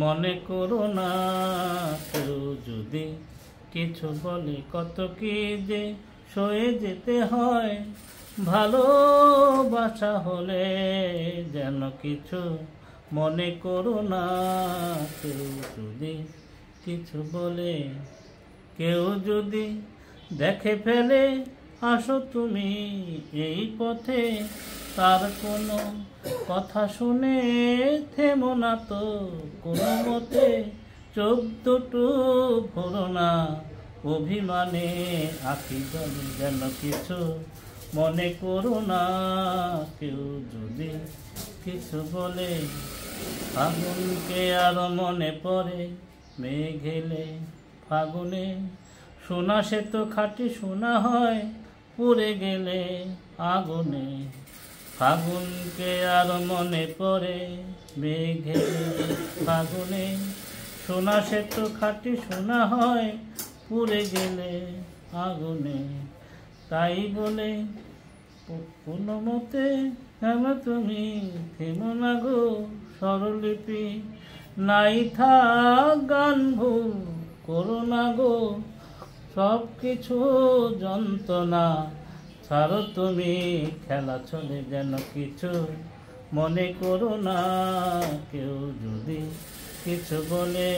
মনে করো না কেউ যদি কিছু বলে, কত কি যে সয়ে যেতে হয়। ভালোবাসা হলে যেন কিছু মনে করো না কেউ যদি কিছু বলে। কেউ যদি দেখে ফেলে আসো তুমি এই পথে, তার কোনো কথা শুনে থেমো না তো কোনো মতে। চোখ দুটো ভরো না অভিমানে, আঁখি জলে যেন কিছু মনে করো না কেউ যদি কিছু বলে। ফাগুনকে আরো মনে পড়ে মেঘ এলে ফাগুনে, সোনা সে তো খাঁটি সোনা হয় পুড়ে গেলে আগুনে। ফাগুনকে আরো মনে পড়ে মেঘ এলে ফাগুনে, সোনা সে তো খাঁটি সোনা হয় পুড়ে গেলে আগুনে। তাই বলে কোনো মতে কেন তুমি থেমো না গো স্বরলিপি, নাই থাক গান ভুল করো না গো সব কিছু যন্ত্রণা। ছাড়ো তুমি খেলা চলে যেন কিছু মনে করো না কেউ যদি কিছু বলে।